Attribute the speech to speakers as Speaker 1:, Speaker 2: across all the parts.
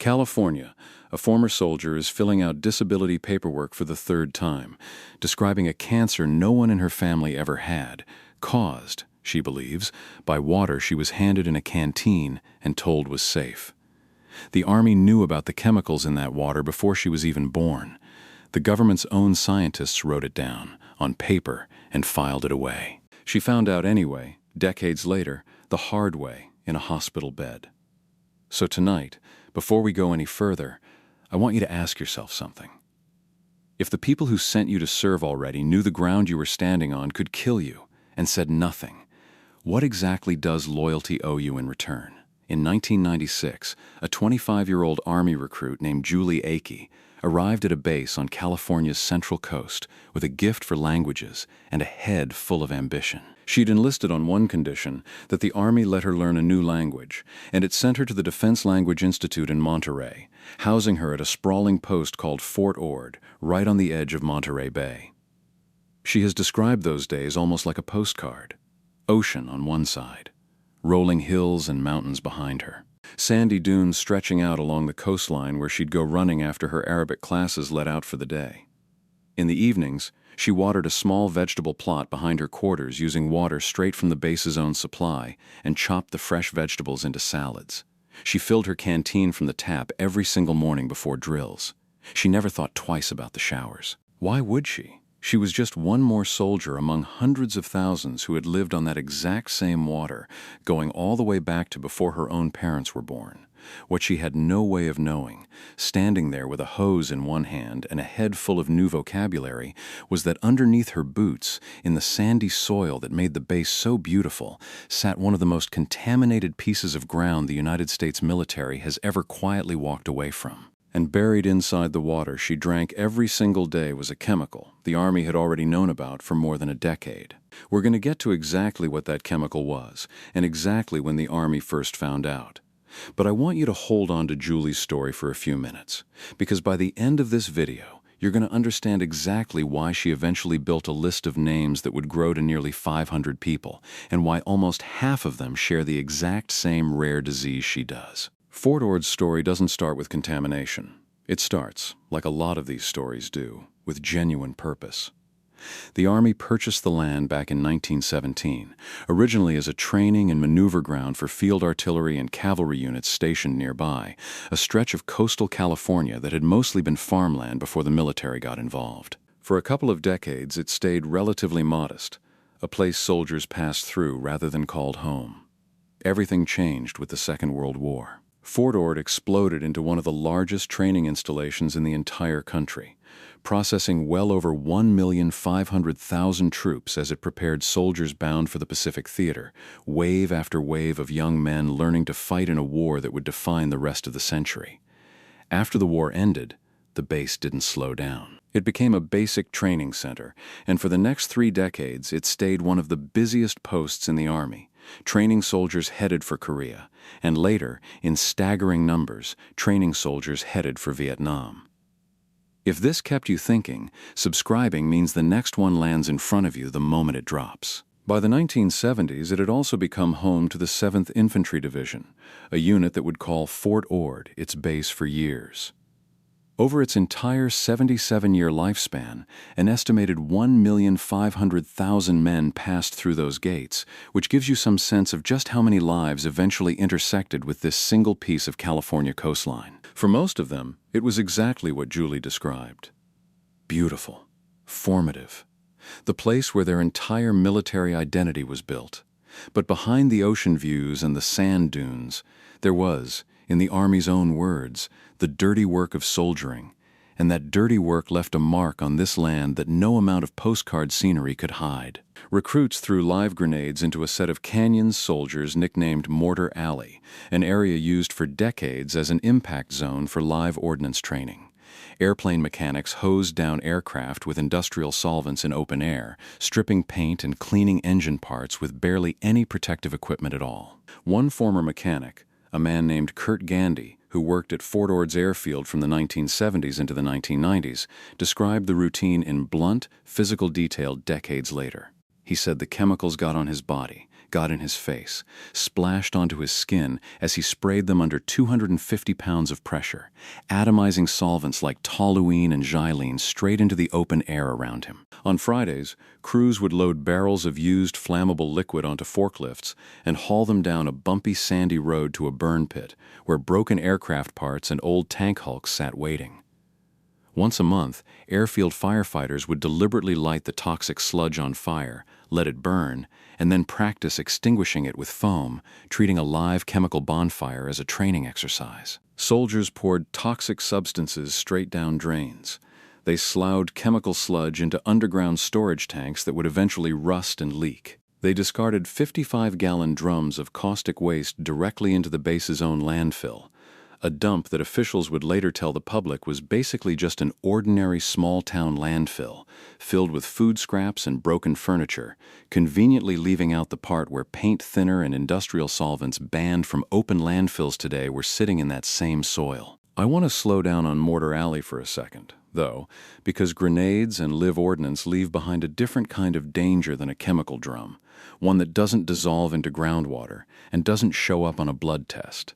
Speaker 1: California, a former soldier is filling out disability paperwork for the third time, describing a cancer no one in her family ever had, caused, she believes, by water she was handed in a canteen and told was safe. The Army knew about the chemicals in that water before she was even born. The government's own scientists wrote it down, on paper, and filed it away. She found out anyway, decades later, the hard way, in a hospital bed. So tonight, before we go any further, I want you to ask yourself something. If the people who sent you to serve already knew the ground you were standing on could kill you and said nothing, what exactly does loyalty owe you in return? In 1996, a 25-year-old Army recruit named Julie Akey arrived at a base on California's central coast with a gift for languages and a head full of ambition. She'd enlisted on one condition, that the Army let her learn a new language, and it sent her to the Defense Language Institute in Monterey, housing her at a sprawling post called Fort Ord, right on the edge of Monterey Bay. She has described those days almost like a postcard. Ocean on one side, rolling hills and mountains behind her. Sandy dunes stretching out along the coastline where she'd go running after her Arabic classes let out for the day. In the evenings, she watered a small vegetable plot behind her quarters using water straight from the base's own supply and chopped the fresh vegetables into salads. She filled her canteen from the tap every single morning before drills. She never thought twice about the showers. Why would she? She was just one more soldier among hundreds of thousands who had lived on that exact same water, going all the way back to before her own parents were born. What she had no way of knowing, standing there with a hose in one hand and a head full of new vocabulary, was that underneath her boots, in the sandy soil that made the base so beautiful, sat one of the most contaminated pieces of ground the United States military has ever quietly walked away from. And buried inside the water she drank every single day was a chemical the Army had already known about for more than a decade. We're going to get to exactly what that chemical was, and exactly when the Army first found out. But I want you to hold on to Julie's story for a few minutes, because by the end of this video, you're going to understand exactly why she eventually built a list of names that would grow to nearly 500 people, and why almost half of them share the exact same rare disease she does. Fort Ord's story doesn't start with contamination. It starts, like a lot of these stories do, with genuine purpose. The Army purchased the land back in 1917, originally as a training and maneuver ground for field artillery and cavalry units stationed nearby, a stretch of coastal California that had mostly been farmland before the military got involved. For a couple of decades, it stayed relatively modest, a place soldiers passed through rather than called home. Everything changed with the Second World War. Fort Ord exploded into one of the largest training installations in the entire country, processing well over 1,500,000 troops as it prepared soldiers bound for the Pacific Theater, wave after wave of young men learning to fight in a war that would define the rest of the century. After the war ended, the base didn't slow down. It became a basic training center, and for the next 3 decades it stayed one of the busiest posts in the Army, training soldiers headed for Korea, and later, in staggering numbers, training soldiers headed for Vietnam. If this kept you thinking, subscribing means the next one lands in front of you the moment it drops. By the 1970s, it had also become home to the 7th Infantry Division, a unit that would call Fort Ord its base for years. Over its entire 77-year lifespan, an estimated 1,500,000 men passed through those gates, which gives you some sense of just how many lives eventually intersected with this single piece of California coastline. For most of them, it was exactly what Julie described. Beautiful, formative, the place where their entire military identity was built. But behind the ocean views and the sand dunes, there was, in the Army's own words, the dirty work of soldiering, and that dirty work left a mark on this land that no amount of postcard scenery could hide. Recruits threw live grenades into a set of canyons soldiers nicknamed Mortar Alley, an area used for decades as an impact zone for live ordnance training. Airplane mechanics hosed down aircraft with industrial solvents in open air, stripping paint and cleaning engine parts with barely any protective equipment at all. One former mechanic, a man named Kurt Gandy, who worked at Fort Ord's airfield from the 1970s into the 1990s, described the routine in blunt, physical detail decades later. He said the chemicals got on his body, got in his face, splashed onto his skin as he sprayed them under 250 pounds of pressure, atomizing solvents like toluene and xylene straight into the open air around him. On Fridays, crews would load barrels of used flammable liquid onto forklifts and haul them down a bumpy sandy road to a burn pit where broken aircraft parts and old tank hulks sat waiting. Once a month, airfield firefighters would deliberately light the toxic sludge on fire, let it burn, and then practice extinguishing it with foam, treating a live chemical bonfire as a training exercise. Soldiers poured toxic substances straight down drains. They sloughed chemical sludge into underground storage tanks that would eventually rust and leak. They discarded 55-gallon drums of caustic waste directly into the base's own landfill, a dump that officials would later tell the public was basically just an ordinary small-town landfill, filled with food scraps and broken furniture, conveniently leaving out the part where paint thinner and industrial solvents banned from open landfills today were sitting in that same soil. I want to slow down on Mortar Alley for a second, though, because grenades and live ordnance leave behind a different kind of danger than a chemical drum, one that doesn't dissolve into groundwater and doesn't show up on a blood test.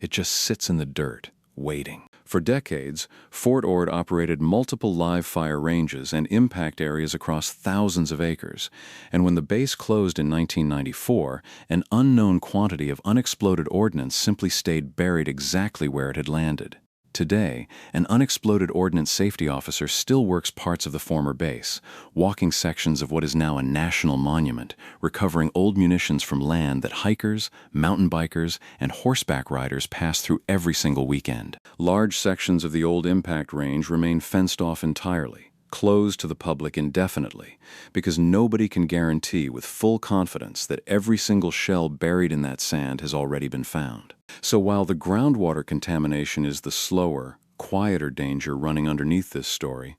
Speaker 1: It just sits in the dirt, waiting. For decades, Fort Ord operated multiple live fire ranges and impact areas across thousands of acres, and when the base closed in 1994, an unknown quantity of unexploded ordnance simply stayed buried exactly where it had landed. Today, an unexploded ordnance safety officer still works parts of the former base, walking sections of what is now a national monument, recovering old munitions from land that hikers, mountain bikers, and horseback riders pass through every single weekend. Large sections of the old impact range remain fenced off entirely, closed to the public indefinitely, because nobody can guarantee with full confidence that every single shell buried in that sand has already been found. So while the groundwater contamination is the slower, quieter danger running underneath this story,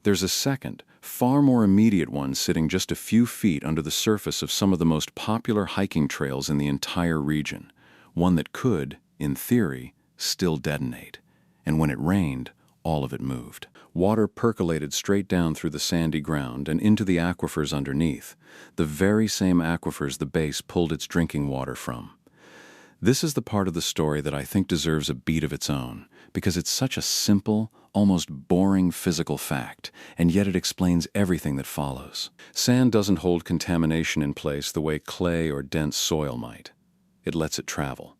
Speaker 1: there's a second, far more immediate one sitting just a few feet under the surface of some of the most popular hiking trails in the entire region, one that could, in theory, still detonate. And when it rained, all of it moved. Water percolated straight down through the sandy ground and into the aquifers underneath, the very same aquifers the base pulled its drinking water from. This is the part of the story that I think deserves a beat of its own, because it's such a simple, almost boring physical fact, and yet it explains everything that follows. Sand doesn't hold contamination in place the way clay or dense soil might. It lets it travel.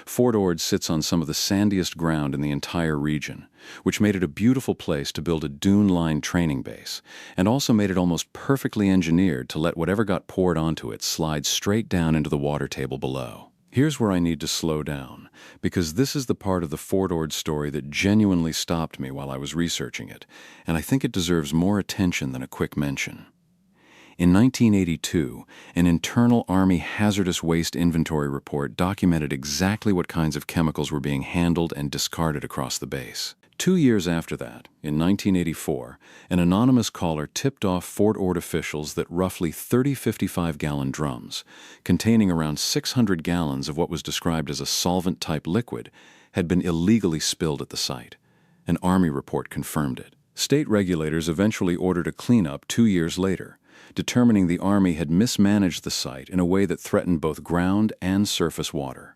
Speaker 1: Fort Ord sits on some of the sandiest ground in the entire region, which made it a beautiful place to build a dune-lined training base, and also made it almost perfectly engineered to let whatever got poured onto it slide straight down into the water table below. Here's where I need to slow down, because this is the part of the Fort Ord story that genuinely stopped me while I was researching it, and I think it deserves more attention than a quick mention. In 1982, an internal Army hazardous waste inventory report documented exactly what kinds of chemicals were being handled and discarded across the base. 2 years after that, in 1984, an anonymous caller tipped off Fort Ord officials that roughly 30 55-gallon drums, containing around 600 gallons of what was described as a solvent-type liquid, had been illegally spilled at the site. An Army report confirmed it. State regulators eventually ordered a cleanup 2 years later, determining the Army had mismanaged the site in a way that threatened both ground and surface water.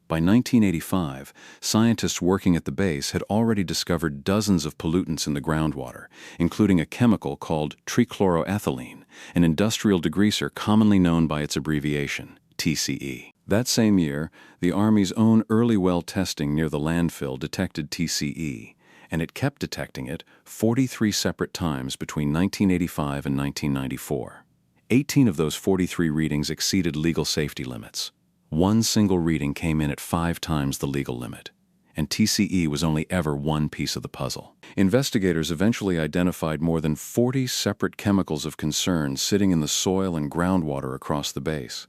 Speaker 1: By 1985, scientists working at the base had already discovered dozens of pollutants in the groundwater, including a chemical called trichloroethylene, an industrial degreaser commonly known by its abbreviation, TCE. That same year, the Army's own early well testing near the landfill detected TCE, and it kept detecting it 43 separate times between 1985 and 1994. 18 of those 43 readings exceeded legal safety limits. One single reading came in at 5 times the legal limit, and TCE was only ever one piece of the puzzle. Investigators eventually identified more than 40 separate chemicals of concern sitting in the soil and groundwater across the base.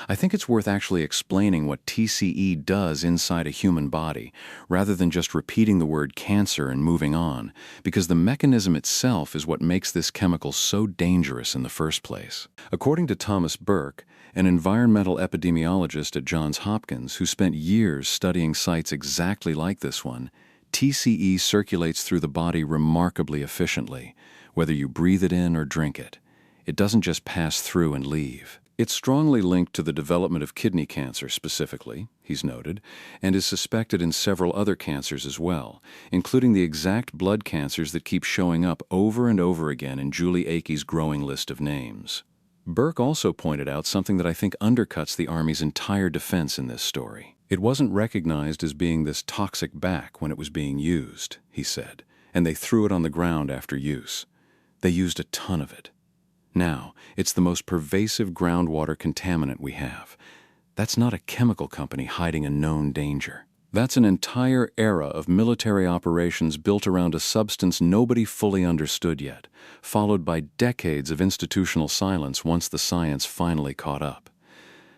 Speaker 1: I think it's worth actually explaining what TCE does inside a human body, rather than just repeating the word cancer and moving on, because the mechanism itself is what makes this chemical so dangerous in the first place. According to Thomas Burke, an environmental epidemiologist at Johns Hopkins who spent years studying sites exactly like this one, TCE circulates through the body remarkably efficiently, whether you breathe it in or drink it. It doesn't just pass through and leave. It's strongly linked to the development of kidney cancer specifically, he's noted, and is suspected in several other cancers as well, including the exact blood cancers that keep showing up over and over again in Julie Akey's growing list of names. Burke also pointed out something that I think undercuts the Army's entire defense in this story. It wasn't recognized as being this toxic back when it was being used, he said, and they threw it on the ground after use. They used a ton of it. Now, it's the most pervasive groundwater contaminant we have. That's not a chemical company hiding a known danger. That's an entire era of military operations built around a substance nobody fully understood yet, followed by decades of institutional silence once the science finally caught up.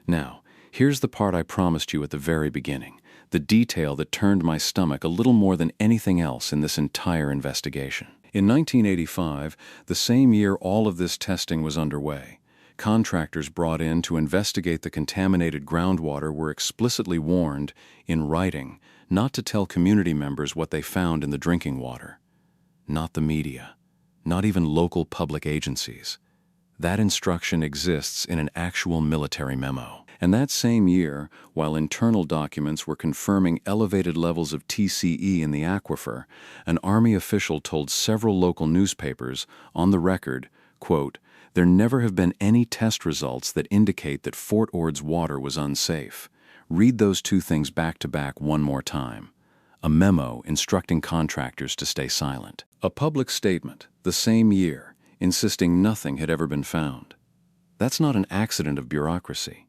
Speaker 1: Now, here's the part I promised you at the very beginning, the detail that turned my stomach a little more than anything else in this entire investigation. In 1985, the same year all of this testing was underway, contractors brought in to investigate the contaminated groundwater were explicitly warned, in writing, not to tell community members what they found in the drinking water. Not the media, not even local public agencies. That instruction exists in an actual military memo. And that same year, while internal documents were confirming elevated levels of TCE in the aquifer, an Army official told several local newspapers, on the record, quote, "There never have been any test results that indicate that Fort Ord's water was unsafe. Read those two things back to back one more time." A memo instructing contractors to stay silent. A public statement, the same year, insisting nothing had ever been found. That's not an accident of bureaucracy.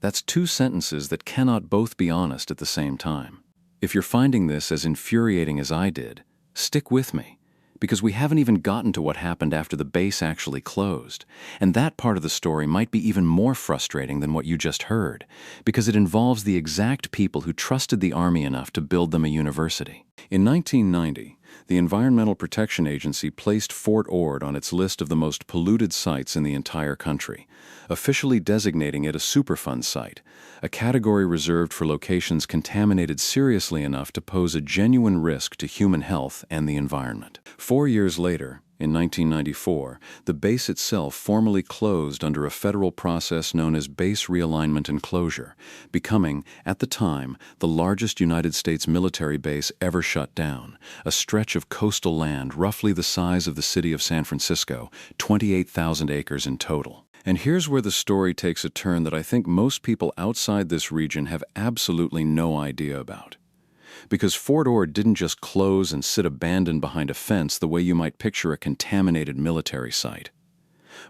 Speaker 1: That's two sentences that cannot both be honest at the same time. If you're finding this as infuriating as I did, stick with me, because we haven't even gotten to what happened after the base actually closed. And that part of the story might be even more frustrating than what you just heard, because it involves the exact people who trusted the Army enough to build them a university. In 1990, the Environmental Protection Agency placed Fort Ord on its list of the most polluted sites in the entire country, officially designating it a Superfund site, a category reserved for locations contaminated seriously enough to pose a genuine risk to human health and the environment. 4 years later, in 1994, the base itself formally closed under a federal process known as base realignment and closure, becoming, at the time, the largest United States military base ever shut down, a stretch of coastal land roughly the size of the city of San Francisco, 28,000 acres in total. And here's where the story takes a turn that I think most people outside this region have absolutely no idea about. Because Fort Ord didn't just close and sit abandoned behind a fence the way you might picture a contaminated military site.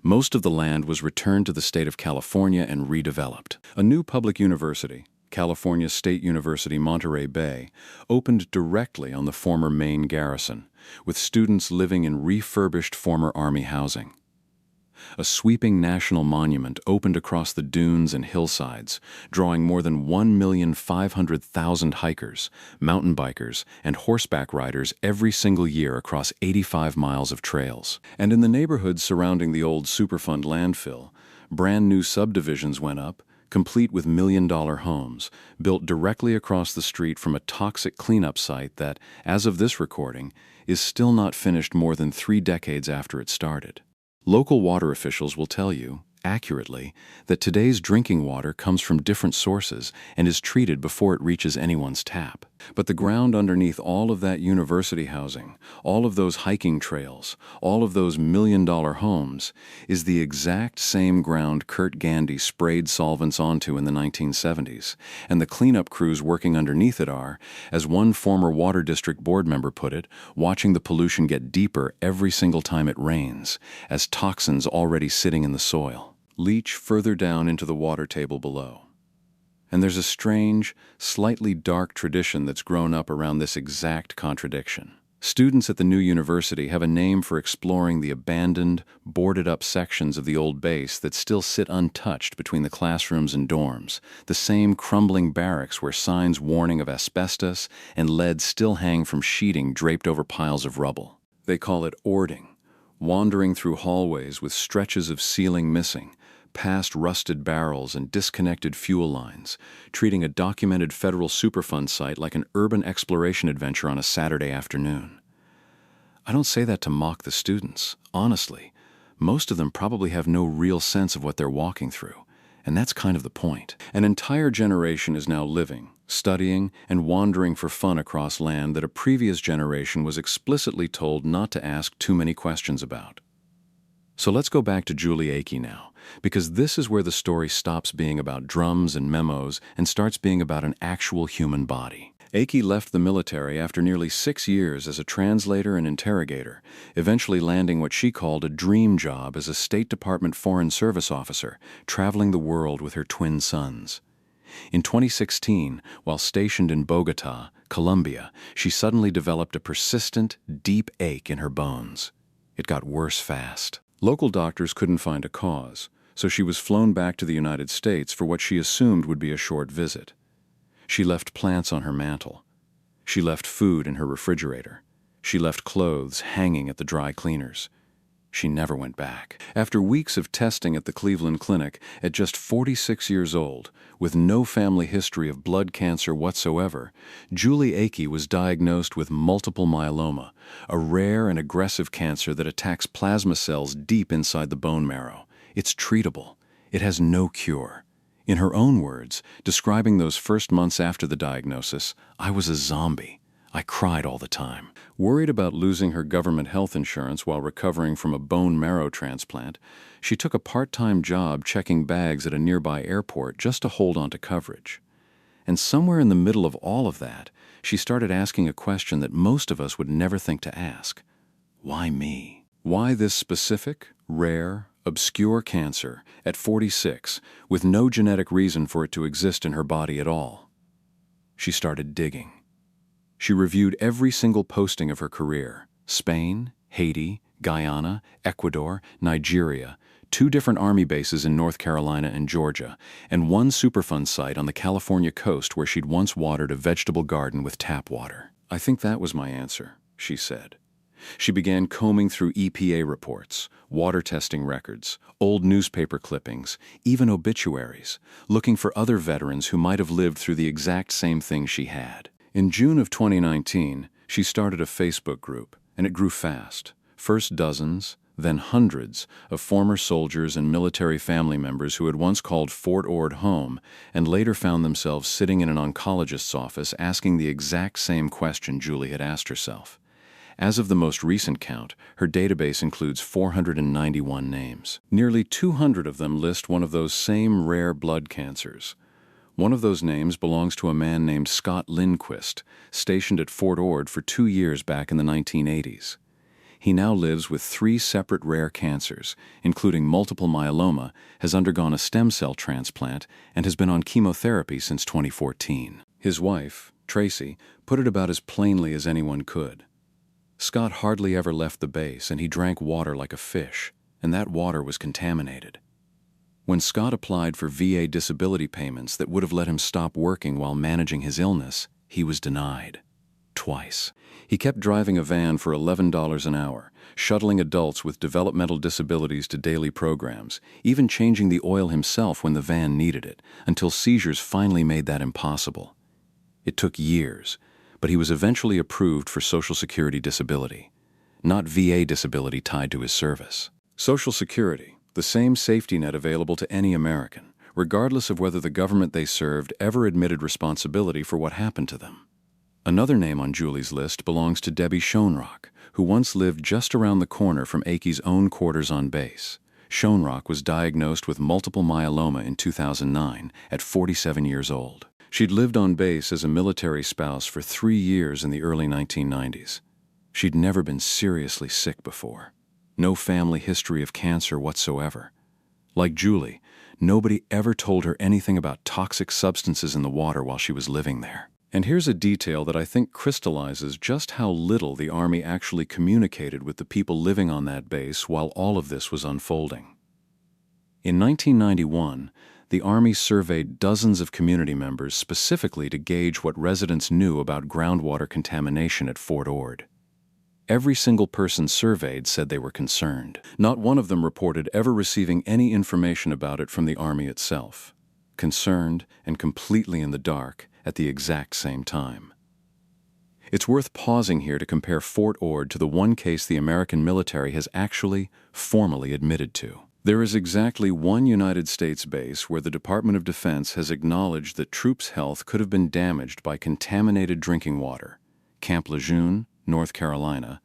Speaker 1: Most of the land was returned to the state of California and redeveloped. A new public university, California State University, Monterey Bay, opened directly on the former Maine garrison, with students living in refurbished former Army housing. A sweeping national monument opened across the dunes and hillsides, drawing more than 1,500,000 hikers, mountain bikers, and horseback riders every single year across 85 miles of trails. And in the neighborhoods surrounding the old Superfund landfill, brand new subdivisions went up, complete with million-dollar homes, built directly across the street from a toxic cleanup site that, as of this recording, is still not finished more than 3 decades after it started. Local water officials will tell you, accurately, that today's drinking water comes from different sources and is treated before it reaches anyone's tap. But the ground underneath all of that university housing, all of those hiking trails, all of those million-dollar homes, is the exact same ground Kurt Gandy sprayed solvents onto in the 1970s, and the cleanup crews working underneath it are, as one former Water District board member put it, watching the pollution get deeper every single time it rains, as toxins already sitting in the soil leach further down into the water table below. And there's a strange, slightly dark tradition that's grown up around this exact contradiction. Students at the new university have a name for exploring the abandoned, boarded-up sections of the old base that still sit untouched between the classrooms and dorms, the same crumbling barracks where signs warning of asbestos and lead still hang from sheeting draped over piles of rubble. They call it ording, wandering through hallways with stretches of ceiling missing, past rusted barrels and disconnected fuel lines, treating a documented federal Superfund site like an urban exploration adventure on a Saturday afternoon. I don't say that to mock the students. Honestly, most of them probably have no real sense of what they're walking through, And that's kind of the point. An entire generation is now living, studying, and wandering for fun across land that a previous generation was explicitly told not to ask too many questions about. So let's go back to Julie Akey now, because this is where the story stops being about drums and memos and starts being about an actual human body. Akey left the military after nearly 6 years as a translator and interrogator, eventually landing what she called a dream job as a State Department Foreign Service officer, traveling the world with her twin sons. In 2016, while stationed in Bogota, Colombia, she suddenly developed a persistent, deep ache in her bones. It got worse fast. Local doctors couldn't find a cause, so she was flown back to the United States for what she assumed would be a short visit. She left plants on her mantle. She left food in her refrigerator. She left clothes hanging at the dry cleaners. She never went back. After weeks of testing at the Cleveland Clinic, at just 46 years old, with no family history of blood cancer whatsoever, Julie Akey was diagnosed with multiple myeloma, a rare and aggressive cancer that attacks plasma cells deep inside the bone marrow. It's treatable. It has no cure. In her own words, describing those first months after the diagnosis, "I was a zombie. I cried all the time." Worried about losing her government health insurance while recovering from a bone marrow transplant, she took a part-time job checking bags at a nearby airport just to hold on to coverage. And somewhere in the middle of all of that, she started asking a question that most of us would never think to ask. Why me? Why this specific, rare, obscure cancer at 46 with no genetic reason for it to exist in her body at all? She started digging. She reviewed every single posting of her career: Spain, Haiti, Guyana, Ecuador, Nigeria, 2 different Army bases in North Carolina and Georgia, and 1 Superfund site on the California coast where she'd once watered a vegetable garden with tap water. "I think that was my answer," she said. She began combing through EPA reports, water testing records, old newspaper clippings, even obituaries, looking for other veterans who might have lived through the exact same thing she had. In June of 2019, she started a Facebook group, and it grew fast. First dozens, then hundreds of former soldiers and military family members who had once called Fort Ord home and later found themselves sitting in an oncologist's office asking the exact same question Julie had asked herself. As of the most recent count, her database includes 491 names. Nearly 200 of them list one of those same rare blood cancers. One of those names belongs to a man named Scott Lindquist, stationed at Fort Ord for 2 years back in the 1980s. He now lives with 3 separate rare cancers, including multiple myeloma, has undergone a stem cell transplant, and has been on chemotherapy since 2014. His wife, Tracy, put it about as plainly as anyone could. Scott hardly ever left the base, and he drank water like a fish, and that water was contaminated. When Scott applied for VA disability payments that would have let him stop working while managing his illness, he was denied. Twice. He kept driving a van for $11 an hour, shuttling adults with developmental disabilities to daily programs, even changing the oil himself when the van needed it, until seizures finally made that impossible. It took years, but he was eventually approved for Social Security disability, not VA disability tied to his service. Social Security, the same safety net available to any American, regardless of whether the government they served ever admitted responsibility for what happened to them. Another name on Julie's list belongs to Debbie Schoenrock, who once lived just around the corner from Akey's own quarters on base. Schoenrock was diagnosed with multiple myeloma in 2009 at 47 years old. She'd lived on base as a military spouse for 3 years in the early 1990s. She'd never been seriously sick before. No family history of cancer whatsoever. Like Julie, nobody ever told her anything about toxic substances in the water while she was living there. And here's a detail that I think crystallizes just how little the Army actually communicated with the people living on that base while all of this was unfolding. In 1991, the Army surveyed dozens of community members specifically to gauge what residents knew about groundwater contamination at Fort Ord. Every single person surveyed said they were concerned. Not one of them reported ever receiving any information about it from the Army itself. Concerned and completely in the dark at the exact same time. It's worth pausing here to compare Fort Ord to the one case the American military has actually formally admitted to. There is exactly one United States base where the Department of Defense has acknowledged that troops' health could have been damaged by contaminated drinking water: Camp Lejeune, North Carolina,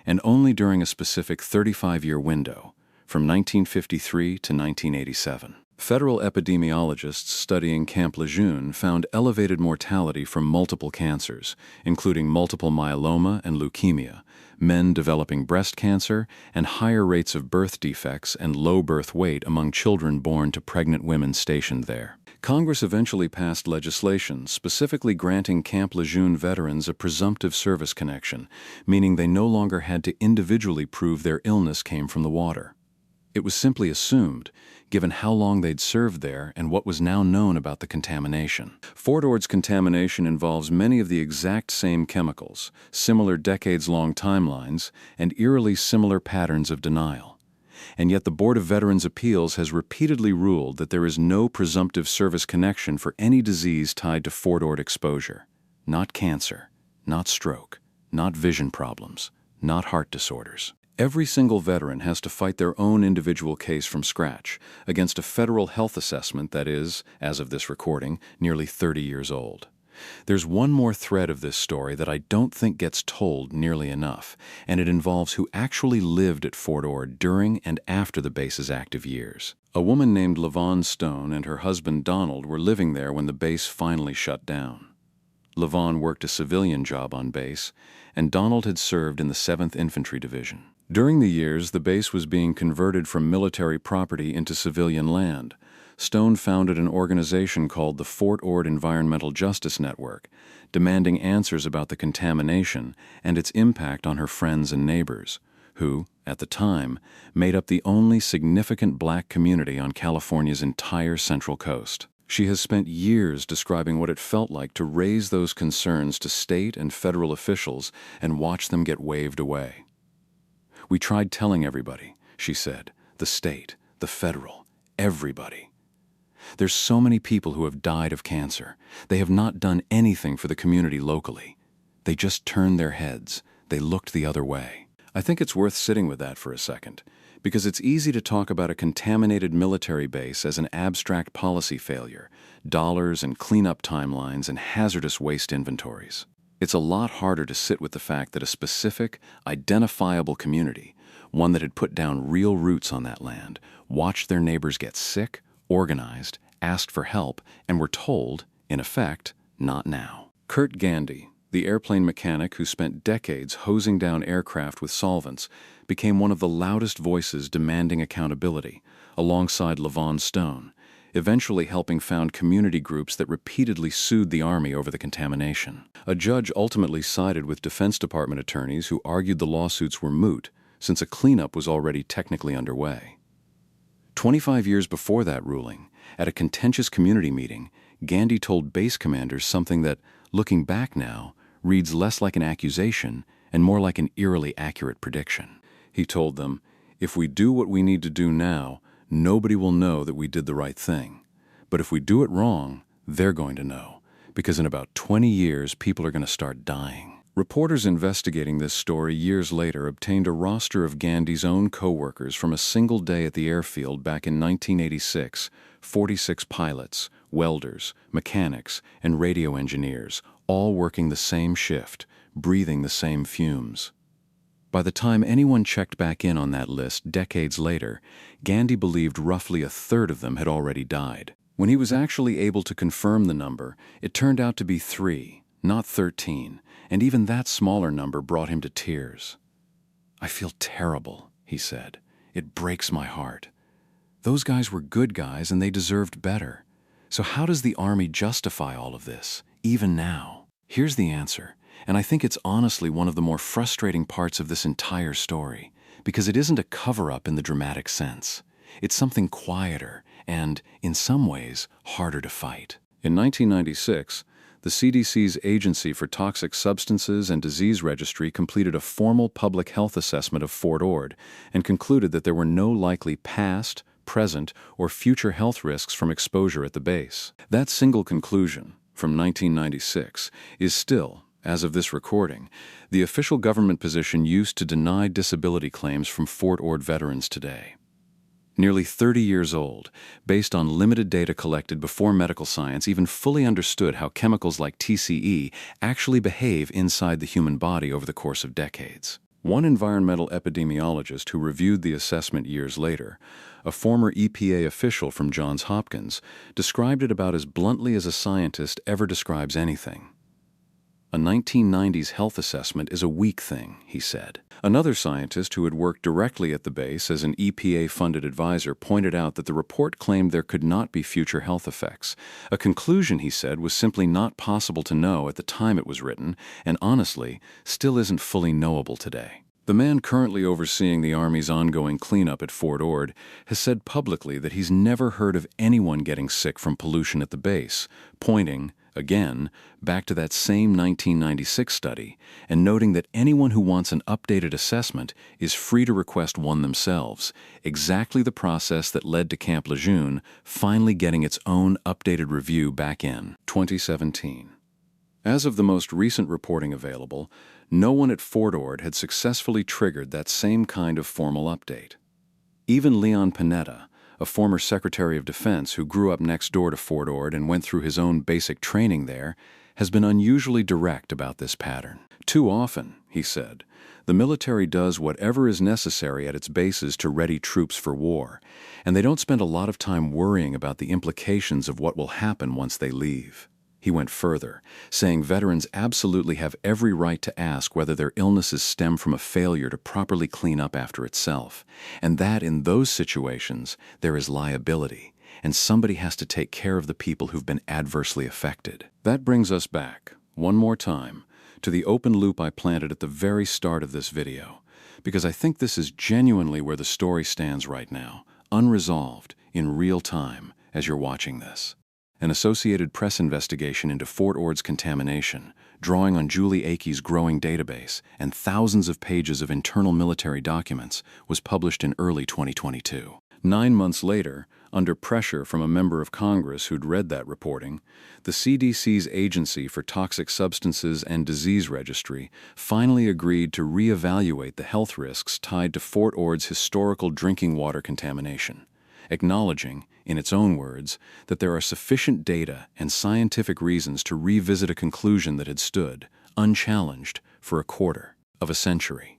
Speaker 1: and only during a specific 35-year window, from 1953 to 1987. Federal epidemiologists studying Camp Lejeune found elevated mortality from multiple cancers, including multiple myeloma and leukemia, men developing breast cancer, and higher rates of birth defects and low birth weight among children born to pregnant women stationed there. Congress eventually passed legislation specifically granting Camp Lejeune veterans a presumptive service connection, meaning they no longer had to individually prove their illness came from the water. It was simply assumed, given how long they'd served there and what was now known about the contamination. Fort Ord's contamination involves many of the exact same chemicals, similar decades-long timelines, and eerily similar patterns of denial. And yet the Board of Veterans' Appeals has repeatedly ruled that there is no presumptive service connection for any disease tied to Fort Ord exposure. Not cancer, not stroke, not vision problems, not heart disorders. Every single veteran has to fight their own individual case from scratch against a federal health assessment that is, as of this recording, nearly 30 years old. There's one more thread of this story that I don't think gets told nearly enough, and it involves who actually lived at Fort Ord during and after the base's active years. A woman named LaVon Stone and her husband Donald were living there when the base finally shut down. LaVon worked a civilian job on base, and Donald had served in the 7th Infantry Division. During the years the base was being converted from military property into civilian land, Stone founded an organization called the Fort Ord Environmental Justice Network, demanding answers about the contamination and its impact on her friends and neighbors, who, at the time, made up the only significant black community on California's entire Central Coast. She has spent years describing what it felt like to raise those concerns to state and federal officials and watch them get waved away. "We tried telling everybody," she said, "the state, the federal, everybody. There's so many people who have died of cancer. They have not done anything for the community locally. They just turned their heads. They looked the other way." I think it's worth sitting with that for a second, because it's easy to talk about a contaminated military base as an abstract policy failure, dollars and cleanup timelines and hazardous waste inventories. It's a lot harder to sit with the fact that a specific, identifiable community, one that had put down real roots on that land, watched their neighbors get sick, organized, asked for help, and were told, in effect, not now. Kurt Gandy, the airplane mechanic who spent decades hosing down aircraft with solvents, became one of the loudest voices demanding accountability, alongside LaVon Stone, eventually helping found community groups that repeatedly sued the Army over the contamination. A judge ultimately sided with Defense Department attorneys who argued the lawsuits were moot, since a cleanup was already technically underway. 25 years before that ruling, at a contentious community meeting, Gandy told base commanders something that, looking back now, reads less like an accusation and more like an eerily accurate prediction. He told them, "If we do what we need to do now, nobody will know that we did the right thing. But if we do it wrong, they're going to know, because in about 20 years, people are going to start dying." Reporters investigating this story years later obtained a roster of Gandy's own co-workers from a single day at the airfield back in 1986, 46 pilots, welders, mechanics, and radio engineers, all working the same shift, breathing the same fumes. By the time anyone checked back in on that list decades later, Gandy believed roughly a third of them had already died. When he was actually able to confirm the number, it turned out to be 3, not 13, and even that smaller number brought him to tears. "I feel terrible," he said. "It breaks my heart. Those guys were good guys and they deserved better. So how does the Army justify all of this, even now?" Here's the answer, and I think it's honestly one of the more frustrating parts of this entire story, because it isn't a cover-up in the dramatic sense. It's something quieter and, in some ways, harder to fight. In 1996, the CDC's Agency for Toxic Substances and Disease Registry completed a formal public health assessment of Fort Ord and concluded that there were no likely past, present, or future health risks from exposure at the base. That single conclusion, from 1996, is still, as of this recording, the official government position used to deny disability claims from Fort Ord veterans today. Nearly 30 years old, based on limited data collected before medical science even fully understood how chemicals like TCE actually behave inside the human body over the course of decades. One environmental epidemiologist who reviewed the assessment years later, a former EPA official from Johns Hopkins, described it about as bluntly as a scientist ever describes anything. A 1990s health assessment is a weak thing, he said. Another scientist who had worked directly at the base as an EPA-funded advisor pointed out that the report claimed there could not be future health effects. A conclusion, he said, was simply not possible to know at the time it was written, and honestly, still isn't fully knowable today. The man currently overseeing the Army's ongoing cleanup at Fort Ord has said publicly that he's never heard of anyone getting sick from pollution at the base, pointing, again, back to that same 1996 study, and noting that anyone who wants an updated assessment is free to request one themselves, exactly the process that led to Camp Lejeune finally getting its own updated review back in 2017. As of the most recent reporting available, no one at Fort Ord had successfully triggered that same kind of formal update. Even Leon Panetta, a former Secretary of Defense who grew up next door to Fort Ord and went through his own basic training there, has been unusually direct about this pattern. Too often, he said, the military does whatever is necessary at its bases to ready troops for war, and they don't spend a lot of time worrying about the implications of what will happen once they leave. He went further, saying veterans absolutely have every right to ask whether their illnesses stem from a failure to properly clean up after itself, and that in those situations there is liability, and somebody has to take care of the people who've been adversely affected. That brings us back, one more time, to the open loop I planted at the very start of this video, because I think this is genuinely where the story stands right now, unresolved, in real time, as you're watching this. An Associated Press investigation into Fort Ord's contamination, drawing on Julie Akey's growing database and thousands of pages of internal military documents, was published in early 2022. 9 months later, under pressure from a member of Congress who'd read that reporting, the CDC's Agency for Toxic Substances and Disease Registry finally agreed to reevaluate the health risks tied to Fort Ord's historical drinking water contamination, acknowledging, in its own words, that there are sufficient data and scientific reasons to revisit a conclusion that had stood, unchallenged, for a quarter of a century.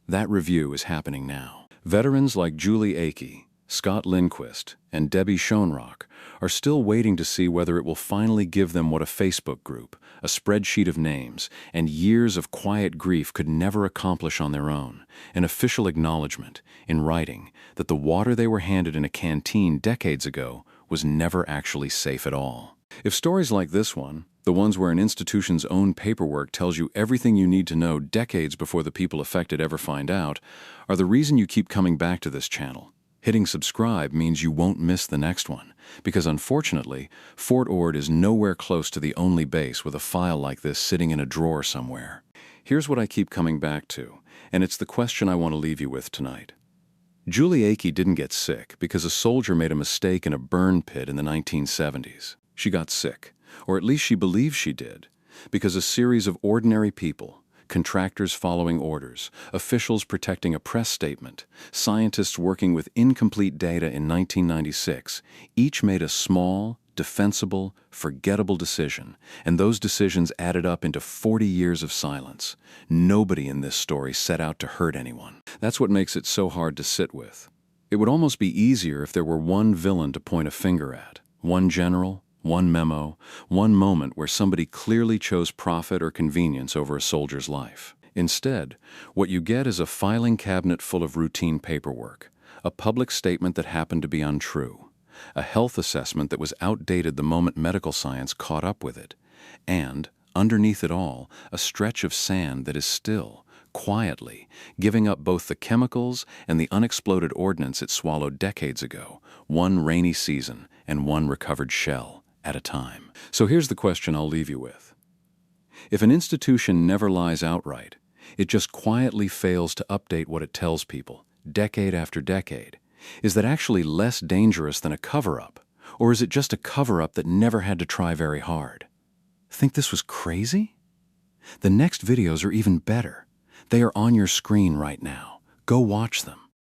Speaker 1: That review is happening now. Veterans like Julie Akey, Scott Lindquist, and Debbie Schoenrock are still waiting to see whether it will finally give them what a Facebook group, a spreadsheet of names, and years of quiet grief could never accomplish on their own, an official acknowledgement, in writing, that the water they were handed in a canteen decades ago was never actually safe at all. If stories like this one, the ones where an institution's own paperwork tells you everything you need to know decades before the people affected ever find out, are the reason you keep coming back to this channel, hitting subscribe means you won't miss the next one, because unfortunately, Fort Ord is nowhere close to the only base with a file like this sitting in a drawer somewhere. Here's what I keep coming back to, and it's the question I want to leave you with tonight. Julie Akey didn't get sick because a soldier made a mistake in a burn pit in the 1970s. She got sick, or at least she believes she did, because a series of ordinary people, contractors following orders, officials protecting a press statement, scientists working with incomplete data in 1996, each made a small, defensible, forgettable decision, and those decisions added up into 40 years of silence. Nobody in this story set out to hurt anyone. That's what makes it so hard to sit with. It would almost be easier if there were one villain to point a finger at, one general, one memo, one moment where somebody clearly chose profit or convenience over a soldier's life. Instead, what you get is a filing cabinet full of routine paperwork, a public statement that happened to be untrue, a health assessment that was outdated the moment medical science caught up with it, and, underneath it all, a stretch of sand that is still, quietly, giving up both the chemicals and the unexploded ordnance it swallowed decades ago, one rainy season and one recovered shell at a time. So here's the question I'll leave you with. If an institution never lies outright, it just quietly fails to update what it tells people, decade after decade, is that actually less dangerous than a cover-up? Or is it just a cover-up that never had to try very hard? Think this was crazy? The next videos are even better. They are on your screen right now. Go watch them.